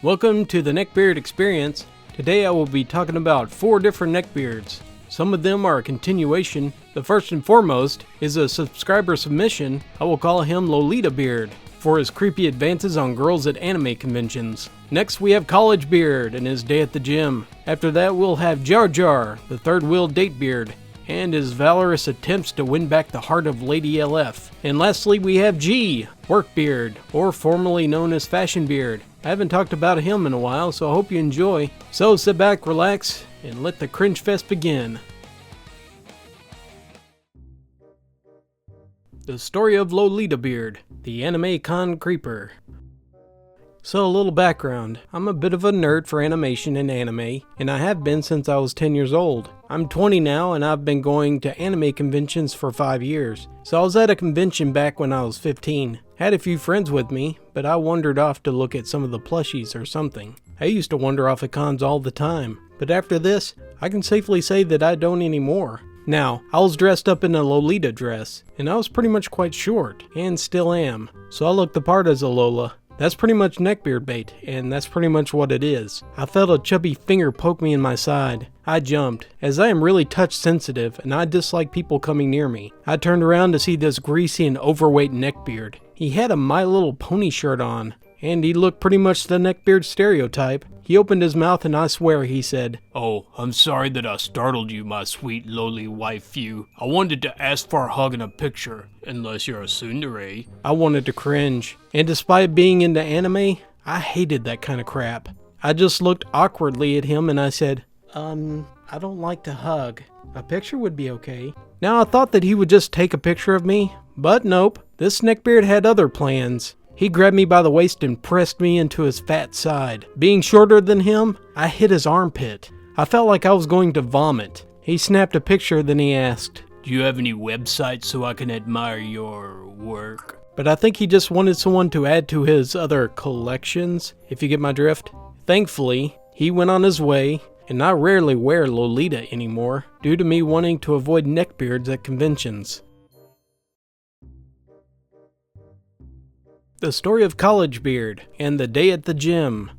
Welcome to the Neckbeard experience. Today I will be talking about 4 different neckbeards. Some of them are a continuation. The first and foremost is a subscriber submission. I will call him Lolita Beard for his creepy advances on girls at anime conventions. Next we have Collegebeard and his day at the gym. After that we'll have Jar Jar, the third wheel Datebeard, and his valorous attempts to win back the heart of Lady LF. And lastly we have G, Workbeard, or formerly known as Fashionbeard. I haven't talked about him in a while, so I hope you enjoy. So sit back, relax, and let the cringe fest begin. The story of Lolita Beard, the anime con creeper. So a little background. I'm a bit of a nerd for animation and anime, and I have been since I was 10 years old. I'm 20 now, and I've been going to anime conventions for 5 years. So I was at a convention back when I was 15. Had a few friends with me, but I wandered off to look at some of the plushies or something. I used to wander off at cons all the time, but after this, I can safely say that I don't anymore. Now, I was dressed up in a Lolita dress, and I was pretty much quite short, and still am, so I looked the part as a Lola. That's pretty much neckbeard bait, and that's pretty much what it is. I felt a chubby finger poke me in my side. I jumped, as I am really touch sensitive and I dislike people coming near me. I turned around to see this greasy and overweight neckbeard. He had a My Little Pony shirt on, and he looked pretty much the neckbeard stereotype. He opened his mouth and I swear he said, "Oh, I'm sorry that I startled you, my sweet lowly waifu. I wanted to ask for a hug and a picture, unless you're a tsundere." I wanted to cringe, and despite being into anime, I hated that kind of crap. I just looked awkwardly at him and I said, I don't like to hug. A picture would be okay. Now I thought that he would just take a picture of me, but nope, this neckbeard had other plans. He grabbed me by the waist and pressed me into his fat side. Being shorter than him, I hit his armpit. I felt like I was going to vomit. He snapped a picture, then he asked, "Do you have any websites so I can admire your work?" But I think he just wanted someone to add to his other collections, if you get my drift. Thankfully, he went on his way, and I rarely wear Lolita anymore, due to me wanting to avoid neckbeards at conventions. The story of Collegebeard and the day at the gym.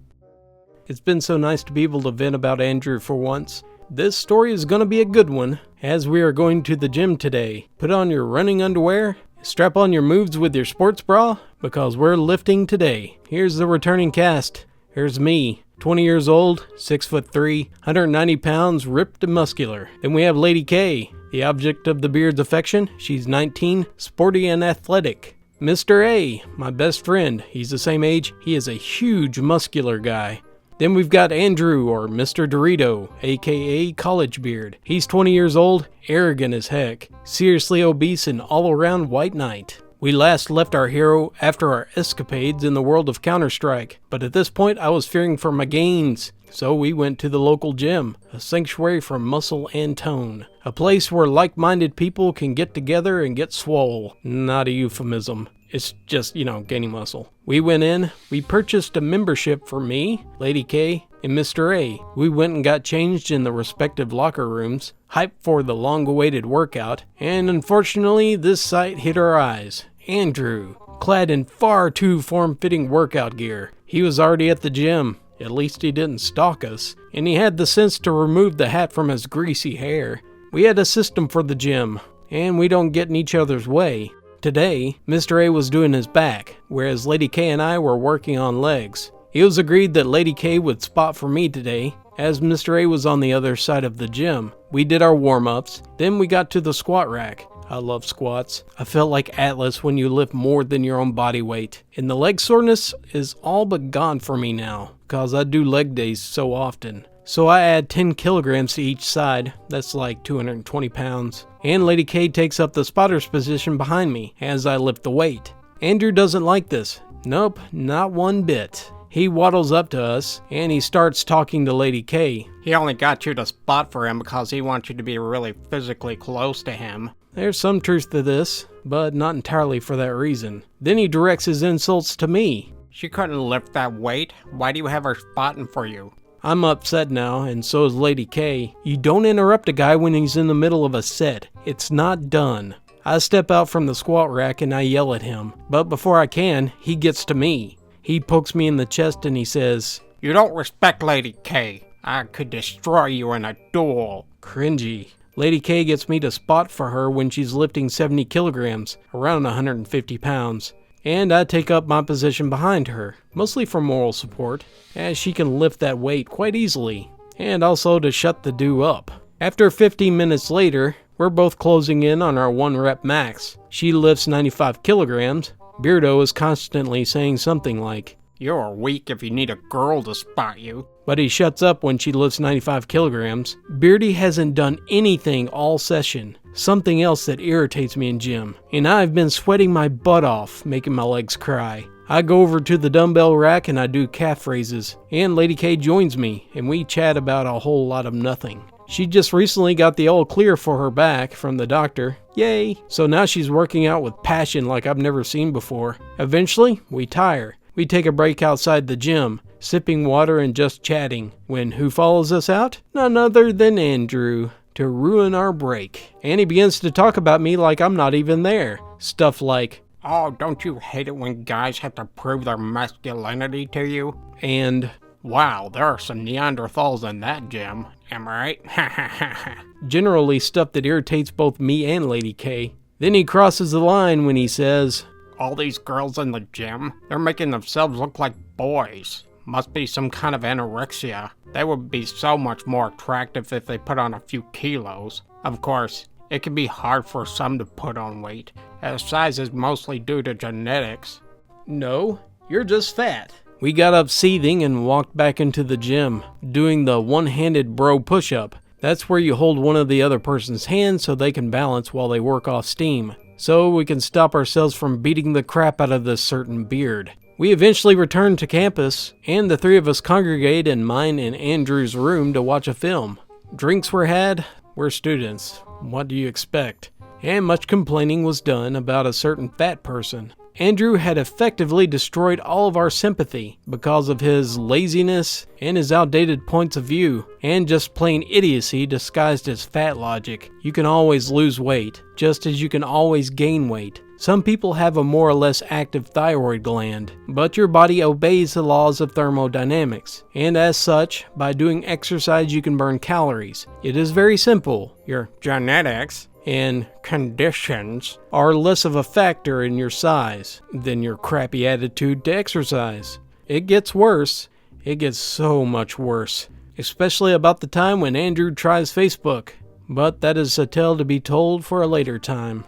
It's been so nice to be able to vent about Andrew for once. This story is going to be a good one, as we are going to the gym today. Put on your running underwear, strap on your moves with your sports bra, because we're lifting today. Here's the returning cast. Here's me, 20 years old, 6'3", 190 pounds, ripped and muscular. Then we have Lady K, the object of the beard's affection. She's 19, sporty and athletic. Mr. A, my best friend, he's the same age, he is a huge muscular guy. Then we've got Andrew, or Mr. Dorito, aka Collegebeard. He's 20 years old, arrogant as heck, seriously obese and all-around white knight. We last left our hero after our escapades in the world of Counter-Strike, but at this point I was fearing for my gains. So we went to the local gym, a sanctuary for muscle and tone. A place where like-minded people can get together and get swole. Not a euphemism. It's just, gaining muscle. We went in, we purchased a membership for me, Lady K, and Mr. A. We went and got changed in the respective locker rooms, hyped for the long-awaited workout, and unfortunately this sight hit our eyes. Andrew, clad in far too form-fitting workout gear. He was already at the gym. At least he didn't stalk us, and he had the sense to remove the hat from his greasy hair. We had a system for the gym, and we don't get in each other's way. Today, Mr. A was doing his back, whereas Lady K and I were working on legs. It was agreed that Lady K would spot for me today, as Mr. A was on the other side of the gym. We did our warm-ups, then we got to the squat rack. I love squats. I felt like Atlas when you lift more than your own body weight. And the leg soreness is all but gone for me now, because I do leg days so often. So I add 10 kilograms to each side, that's like 220 pounds. And Lady K takes up the spotter's position behind me as I lift the weight. Andrew doesn't like this. Nope, not one bit. He waddles up to us, and he starts talking to Lady K. He only got you to spot for him because he wants you to be really physically close to him. There's some truth to this, but not entirely for that reason. Then he directs his insults to me. She couldn't lift that weight. Why do you have her spotting for you? I'm upset now, and so is Lady K. You don't interrupt a guy when he's in the middle of a set. It's not done. I step out from the squat rack and I yell at him, but before I can, he gets to me. He pokes me in the chest and he says, You don't respect Lady K. I could destroy you in a duel. Cringy. Lady K gets me to spot for her when she's lifting 70 kilograms, around 150 pounds. And I take up my position behind her, mostly for moral support, as she can lift that weight quite easily, and also to shut the do up. After 15 minutes later, we're both closing in on our 1 rep max. She lifts 95 kilograms. Beardo is constantly saying something like, "You're weak if you need a girl to spot you." but he shuts up when she lifts 95 kilograms. Beardy hasn't done anything all session, something else that irritates me in gym, and I've been sweating my butt off, making my legs cry. I go over to the dumbbell rack and I do calf raises, and Lady K joins me, and we chat about a whole lot of nothing. She just recently got the all clear for her back from the doctor. Yay! So now she's working out with passion like I've never seen before. Eventually, we tire. We take a break outside the gym, sipping water and just chatting, when who follows us out? None other than Andrew, to ruin our break. And he begins to talk about me like I'm not even there. Stuff like, "Oh, don't you hate it when guys have to prove their masculinity to you?" and "Wow, there are some Neanderthals in that gym, am I right?" Ha ha ha ha. generally stuff that irritates both me and Lady K. Then he crosses the line when he says, "All these girls in the gym, they're making themselves look like boys. Must be some kind of anorexia. They would be so much more attractive if they put on a few kilos. Of course, it can be hard for some to put on weight, as size is mostly due to genetics." "No, you're just fat." We got up seething and walked back into the gym, doing the one-handed bro push-up. That's where you hold one of the other person's hands so they can balance while they work off steam, so we can stop ourselves from beating the crap out of this certain beard. We eventually return to campus, and the 3 of us congregate in mine and Andrew's room to watch a film. Drinks were had. We're students. What do you expect? And much complaining was done about a certain fat person. Andrew had effectively destroyed all of our sympathy because of his laziness and his outdated points of view, and just plain idiocy disguised as fat logic. You can always lose weight, just as you can always gain weight. Some people have a more or less active thyroid gland, but your body obeys the laws of thermodynamics, and as such, by doing exercise you can burn calories. It is very simple. Your Genetics and conditions are less of a factor in your size than your crappy attitude to exercise. It gets worse. It gets so much worse, especially about the time when Andrew tries Facebook. But that is a tale to be told for a later time.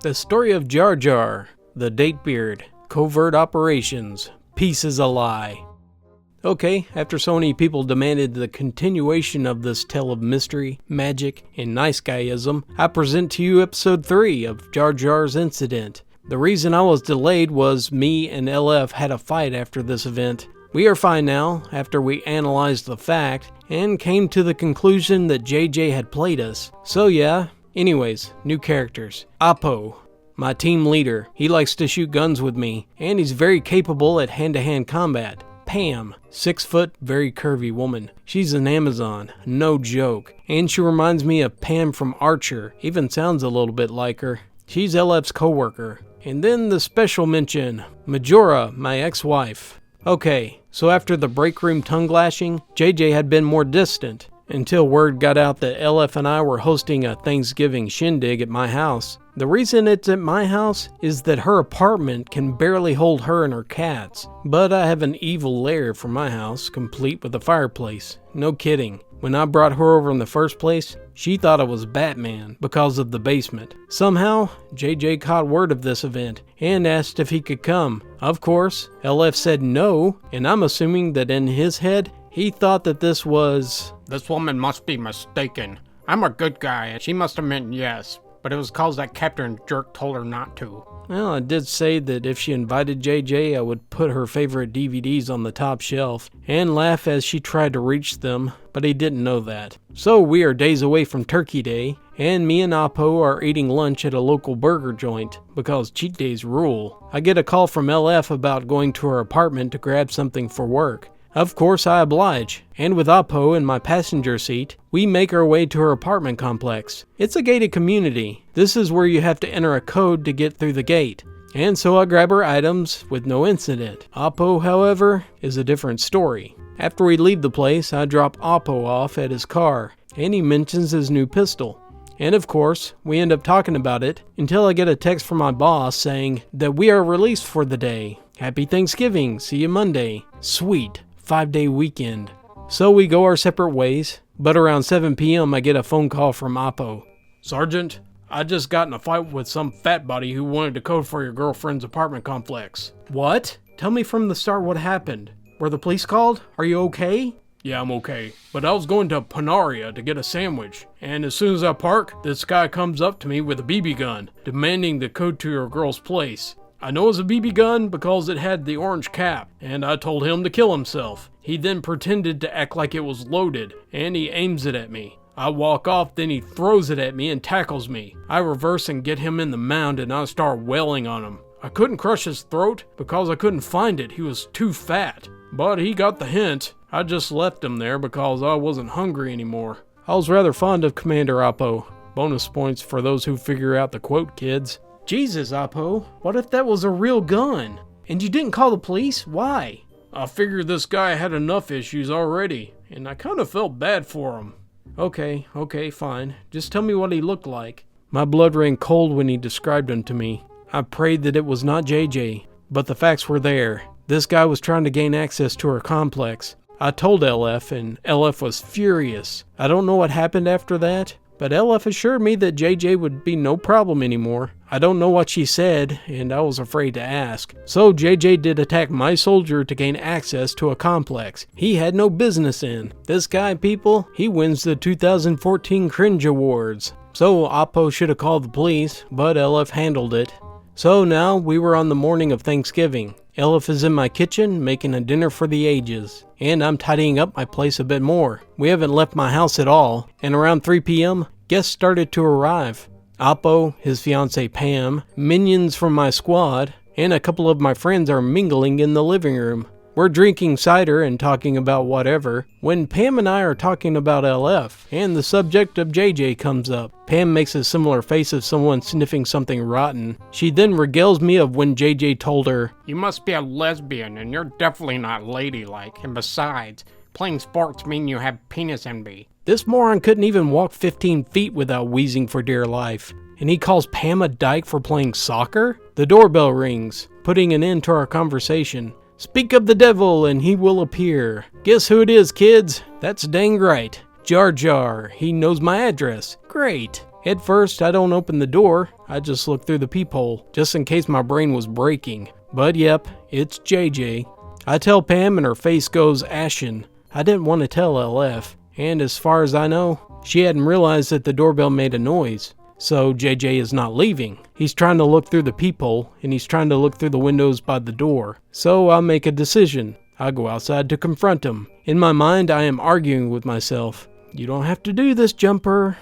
The story of Jar Jar, the Datebeard, covert operations, peace is a lie. Okay, after so many people demanded the continuation of this tale of mystery, magic, and nice guyism, I present to you episode 3 of Jar Jar's Incident. The reason I was delayed was me and LF had a fight after this event. We are fine now, after we analyzed the fact, and came to the conclusion that JJ had played us. So yeah, anyways, new characters. Apo, my team leader. He likes to shoot guns with me, and he's very capable at hand-to-hand combat. Pam, 6 foot, very curvy woman. She's an Amazon, no joke. And she reminds me of Pam from Archer, even sounds a little bit like her. She's LF's coworker. And then the special mention, Majora, my ex-wife. Okay, so after the break room tongue lashing, JJ had been more distant, until word got out that LF and I were hosting a Thanksgiving shindig at my house. The reason it's at my house is that her apartment can barely hold her and her cats. But I have an evil lair for my house, complete with a fireplace. No kidding. When I brought her over in the first place, she thought I was Batman because of the basement. Somehow, JJ caught word of this event and asked if he could come. Of course, LF said no, and I'm assuming that in his head, he thought that this was... "This woman must be mistaken. I'm a good guy, and she must have meant yes. But it was cause that Captain Jerk told her not to." Well, I did say that if she invited JJ, I would put her favorite DVDs on the top shelf and laugh as she tried to reach them, but he didn't know that. So we are days away from Turkey Day, and me and Apo are eating lunch at a local burger joint, because cheat days rule. I get a call from LF about going to her apartment to grab something for work. Of course I oblige, and with Apo in my passenger seat, we make our way to her apartment complex. It's a gated community. This is where you have to enter a code to get through the gate. And so I grab her items with no incident. Oppo, however, is a different story. After we leave the place, I drop Oppo off at his car, and he mentions his new pistol. And of course, we end up talking about it until I get a text from my boss saying that we are released for the day. Happy Thanksgiving, see you Monday. Sweet, 5-day weekend. So we go our separate ways, but around 7 p.m. I get a phone call from Oppo. Sergeant, I just got in a fight with some fat body who wanted to code for your girlfriend's apartment complex. What? Tell me from the start what happened. Were the police called? Are you okay? Yeah, I'm okay. But I was going to Panaria to get a sandwich, and as soon as I park, this guy comes up to me with a BB gun, demanding the code to your girl's place. I know it's a BB gun because it had the orange cap, and I told him to kill himself. He then pretended to act like it was loaded, and he aims it at me. I walk off, then he throws it at me and tackles me. I reverse and get him in the mound, and I start wailing on him. I couldn't crush his throat because I couldn't find it. He was too fat. But he got the hint. I just left him there because I wasn't hungry anymore. I was rather fond of Commander Oppo. Bonus points for those who figure out the quote, kids. Jesus, Oppo, what if that was a real gun? And you didn't call the police? Why? I figured this guy had enough issues already, and I kind of felt bad for him. Okay, fine. Just tell me what he looked like. My blood ran cold when he described him to me. I prayed that it was not JJ, but the facts were there. This guy was trying to gain access to her complex. I told LF, and LF was furious. I don't know what happened after that, but LF assured me that JJ would be no problem anymore. I don't know what she said, and I was afraid to ask. So JJ did attack my soldier to gain access to a complex he had no business in. This guy, people, he wins the 2014 CRINGE Awards. So Oppo should have called the police, but LF handled it. So now we were on the morning of Thanksgiving. LF is in my kitchen making a dinner for the ages, and I'm tidying up my place a bit more. We haven't left my house at all, and around 3 p.m., guests started to arrive. Oppo, his fiancée Pam, minions from my squad, and a couple of my friends are mingling in the living room. We're drinking cider and talking about whatever, when Pam and I are talking about LF, and the subject of JJ comes up. Pam makes a similar face of someone sniffing something rotten. She then regales me of when JJ told her, "You must be a lesbian, and you're definitely not ladylike, and besides, playing sports mean you have penis envy." This moron couldn't even walk 15 feet without wheezing for dear life. And he calls Pam a dyke for playing soccer? The doorbell rings, putting an end to our conversation. Speak of the devil and he will appear. Guess who it is, kids? That's dang right. Jar Jar. He knows my address. Great. At first, I don't open the door. I just look through the peephole, just in case my brain was breaking. But yep, it's JJ. I tell Pam and her face goes ashen. I didn't want to tell LF. And as far as I know, she hadn't realized that the doorbell made a noise. So JJ is not leaving. He's trying to look through the peephole, and he's trying to look through the windows by the door. So I make a decision. I go outside to confront him. In my mind, I am arguing with myself. You don't have to do this, Jumper.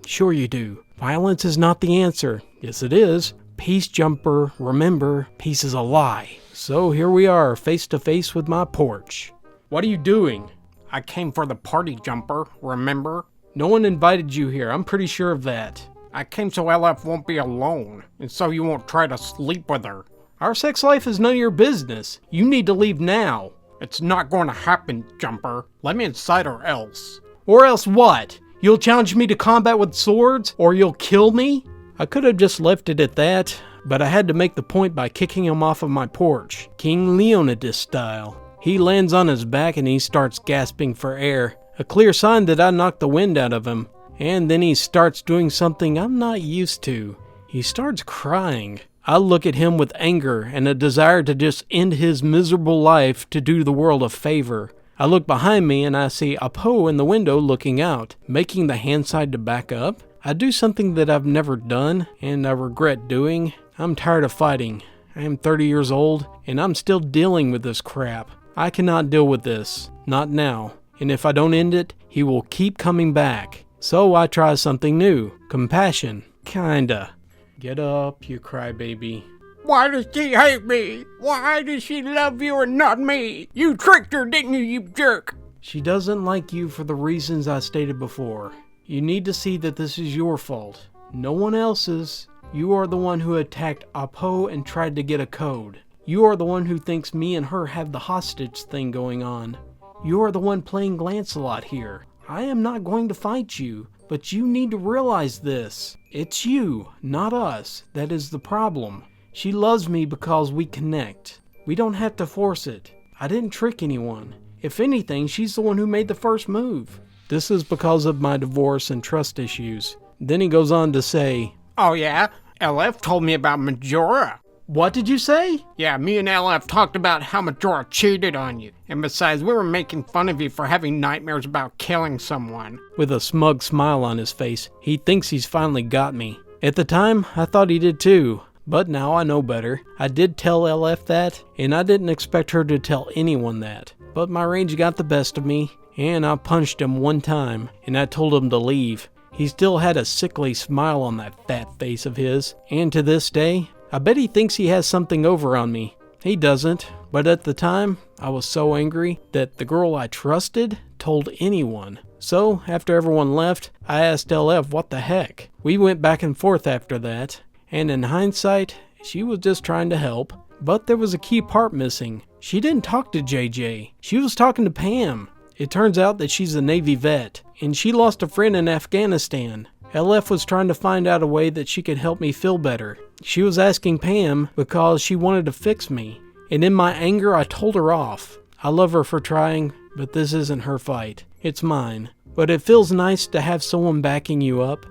Sure you do. Violence is not the answer. Yes, it is. Peace, Jumper. Remember, peace is a lie. So here we are, face to face with my porch. What are you doing? I came for the party, Jumper, remember? No one invited you here. I'm pretty sure of that. I came so LF won't be alone, and so you won't try to sleep with her. Our sex life is none of your business. You need to leave now. It's not going to happen, Jumper. Let me inside or else. Or else what? You'll challenge me to combat with swords, or you'll kill me? I could have just left it at that, but I had to make the point by kicking him off of my porch, King Leonidas style. He lands on his back and he starts gasping for air, a clear sign that I knocked the wind out of him. And then he starts doing something I'm not used to. He starts crying. I look at him with anger and a desire to just end his miserable life to do the world a favor. I look behind me and I see Apo in the window looking out, making the hand side to back up. I do something that I've never done and I regret doing. I'm tired of fighting. I am 30 years old and I'm still dealing with this crap. I cannot deal with this. Not now. And if I don't end it, he will keep coming back. So I try something new. Compassion. Kinda. Get up, you crybaby. Why does she hate me? Why does she love you and not me? You tricked her, didn't you, you jerk? She doesn't like you for the reasons I stated before. You need to see that this is your fault. No one else's. You are the one who attacked Apo and tried to get a code. You are the one who thinks me and her have the hostage thing going on. You are the one playing Lancelot here. I am not going to fight you, but you need to realize this. It's you, not us, that is the problem. She loves me because we connect. We don't have to force it. I didn't trick anyone. If anything, she's the one who made the first move. This is because of my divorce and trust issues. Then he goes on to say, Oh yeah? LF told me about Majora. What did you say? Yeah, me and LF talked about how Majora cheated on you. And besides, we were making fun of you for having nightmares about killing someone. With a smug smile on his face, he thinks he's finally got me. At the time, I thought he did too. But now I know better. I did tell LF that, and I didn't expect her to tell anyone that. But my rage got the best of me, and I punched him one time, and I told him to leave. He still had a sickly smile on that fat face of his, and to this day, I bet he thinks he has something over on me. He doesn't, but at the time, I was so angry that the girl I trusted told anyone. So, after everyone left, I asked LF what the heck. We went back and forth after that, and in hindsight, she was just trying to help. But there was a key part missing. She didn't talk to JJ. She was talking to Pam. It turns out that she's a Navy vet, and she lost a friend in Afghanistan. LF was trying to find out a way that she could help me feel better. She was asking Pam because she wanted to fix me. And in my anger, I told her off. I love her for trying, but this isn't her fight. It's mine. But it feels nice to have someone backing you up.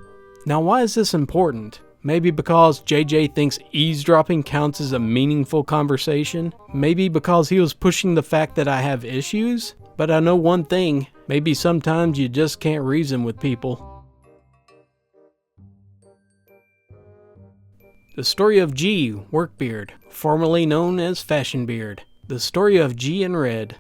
Now, why is this important? Maybe because JJ thinks eavesdropping counts as a meaningful conversation? Maybe because he was pushing the fact that I have issues? But I know one thing, maybe sometimes you just can't reason with people. The story of G, Workbeard, formerly known as Fashionbeard. The story of G and Red.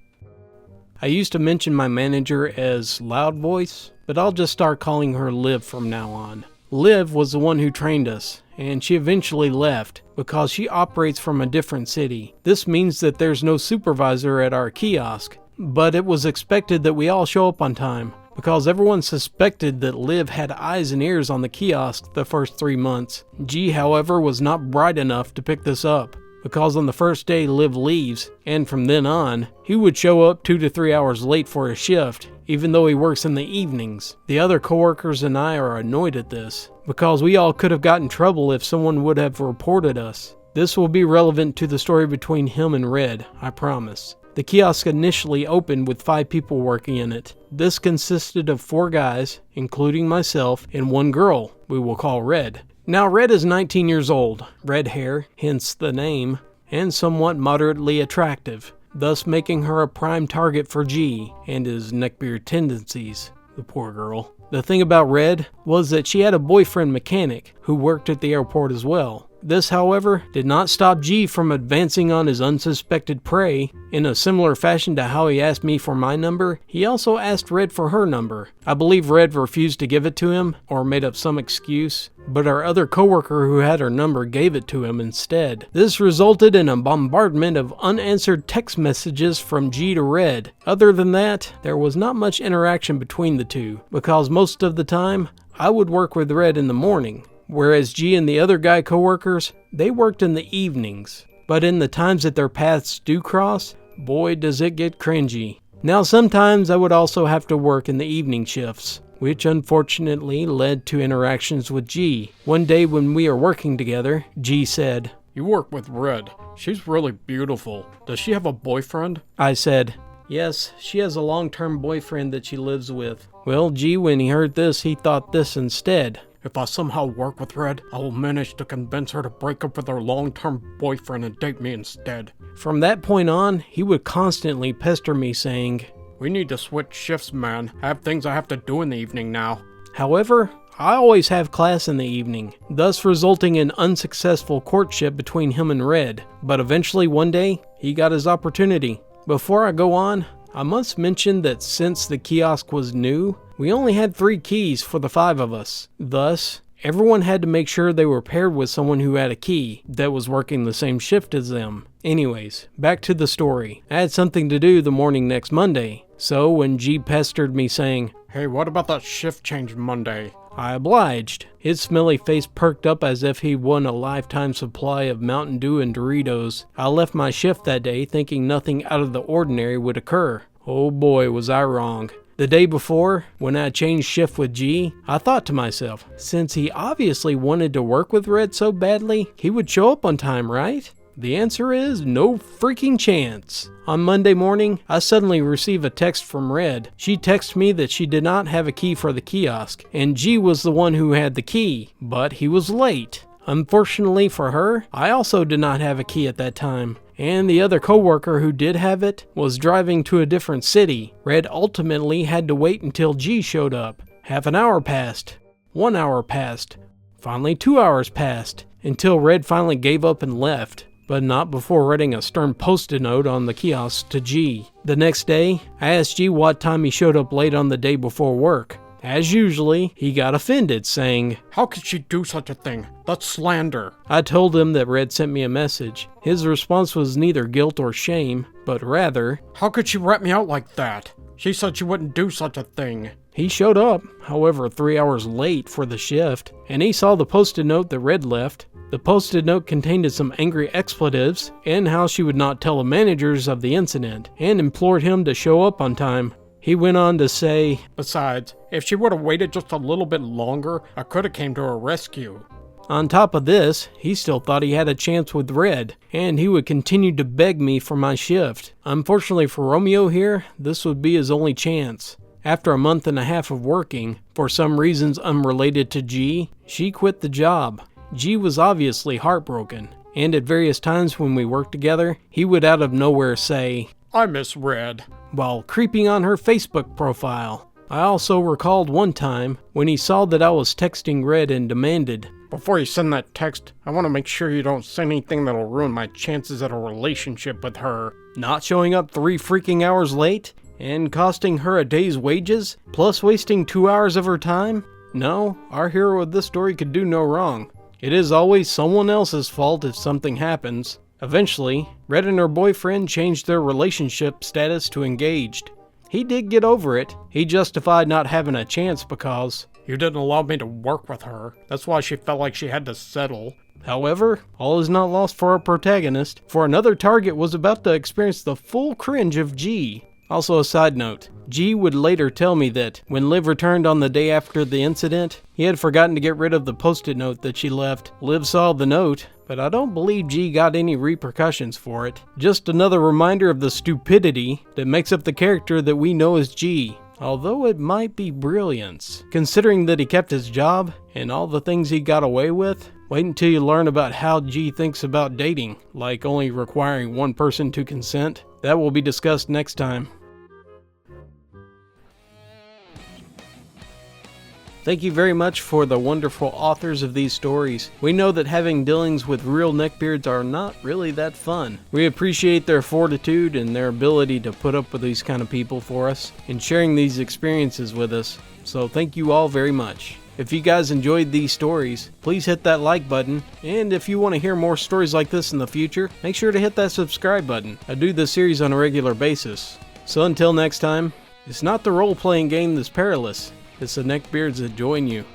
I used to mention my manager as Loud Voice, but I'll just start calling her Liv from now on. Liv was the one who trained us, and she eventually left because she operates from a different city. This means that there's no supervisor at our kiosk, but it was expected that we all show up on time because everyone suspected that Liv had eyes and ears on the kiosk the first 3 months. G, however, was not bright enough to pick this up because on the first day Liv leaves, and from then on, he would show up 2 to 3 hours late for his shift, even though he works in the evenings. The other coworkers and I are annoyed at this because we all could have gotten in trouble if someone would have reported us. This will be relevant to the story between him and Red, I promise. The kiosk initially opened with 5 people working in it. This consisted of 4 guys, including myself, and 1 girl, we will call Red. Now Red is 19 years old, red hair, hence the name, and somewhat moderately attractive, thus making her a prime target for G and his neckbeard tendencies, the poor girl. The thing about Red was that she had a boyfriend mechanic who worked at the airport as well. This, however, did not stop G from advancing on his unsuspected prey. In a similar fashion to how he asked me for my number, he also asked Red for her number. I believe Red refused to give it to him, or made up some excuse, but our other coworker who had her number gave it to him instead. This resulted in a bombardment of unanswered text messages from G to Red. Other than that, there was not much interaction between the two, because most of the time, I would work with Red in the morning. Whereas G and the other guy coworkers, they worked in the evenings. But in the times that their paths do cross, boy does it get cringy. Now sometimes I would also have to work in the evening shifts, which unfortunately led to interactions with G. One day when we were working together, G said, You work with Red. She's really beautiful. Does she have a boyfriend? I said, Yes, she has a long-term boyfriend that she lives with. Well, G, when he heard this, he thought this instead. If I somehow work with Red, I will manage to convince her to break up with her long-term boyfriend and date me instead. From that point on, he would constantly pester me saying, We need to switch shifts, man. I have things I have to do in the evening now. However, I always have class in the evening, thus resulting in unsuccessful courtship between him and Red. But eventually one day, he got his opportunity. Before I go on, I must mention that since the kiosk was new, we only had 3 keys for the 5 of us. Thus, everyone had to make sure they were paired with someone who had a key that was working the same shift as them. Anyways, back to the story. I had something to do the morning next Monday, So when G pestered me saying, "Hey, what about that shift change Monday?" I obliged. His smelly face perked up as if he won a lifetime supply of Mountain Dew and Doritos. I left my shift that day thinking nothing out of the ordinary would occur. Oh boy, was I wrong. The day before, when I changed shift with G, I thought to myself, since he obviously wanted to work with Red so badly, he would show up on time, right? The answer is no freaking chance. On Monday morning, I suddenly receive a text from Red. She texted me that she did not have a key for the kiosk, and G was the one who had the key, but he was late. Unfortunately for her, I also did not have a key at that time, and the other coworker who did have it was driving to a different city. Red ultimately had to wait until G showed up. Half an hour passed. 1 hour passed. Finally 2 hours passed, until Red finally gave up and left. But not before writing a stern post-it note on the kiosk to G. The next day, I asked G what time he showed up late on the day before work. As usually, he got offended, saying, "How could she do such a thing? That's slander." I told him that Red sent me a message. His response was neither guilt or shame, but rather, "How could she rat me out like that? She said she wouldn't do such a thing." He showed up, however 3 hours late for the shift, and he saw the post-it note that Red left. The post-it note contained some angry expletives and how she would not tell the managers of the incident, and implored him to show up on time. He went on to say, "Besides, if she would have waited just a little bit longer, I could have came to her rescue." On top of this, he still thought he had a chance with Red, and he would continue to beg me for my shift. Unfortunately for Romeo here, this would be his only chance. After a month and a half of working, for some reasons unrelated to G, she quit the job. G was obviously heartbroken, and at various times when we worked together, he would out of nowhere say, "I miss Red," while creeping on her Facebook profile. I also recalled one time when he saw that I was texting Red and demanded, "Before you send that text, I want to make sure you don't say anything that'll ruin my chances at a relationship with her." Not showing up 3 freaking hours late, and costing her a day's wages, plus wasting 2 hours of her time? No, our hero of this story could do no wrong. It is always someone else's fault if something happens. Eventually, Red and her boyfriend changed their relationship status to engaged. He did get over it. He justified not having a chance because, "You didn't allow me to work with her. That's why she felt like she had to settle." However, all is not lost for our protagonist, for another target was about to experience the full cringe of G. Also a side note, G would later tell me that when Liv returned on the day after the incident, he had forgotten to get rid of the post-it note that she left. Liv saw the note, but I don't believe G got any repercussions for it. Just another reminder of the stupidity that makes up the character that we know as G. Although it might be brilliance, considering that he kept his job and all the things he got away with. Wait until you learn about how G thinks about dating, like only requiring one person to consent. That will be discussed next time. Thank you very much for the wonderful authors of these stories. We know that having dealings with real neckbeards are not really that fun. We appreciate their fortitude and their ability to put up with these kind of people for us and sharing these experiences with us. So thank you all very much. If you guys enjoyed these stories, please hit that like button. And if you want to hear more stories like this in the future, make sure to hit that subscribe button. I do this series on a regular basis. So until next time, it's not the role-playing game that's perilous. It's the neckbeards that join you.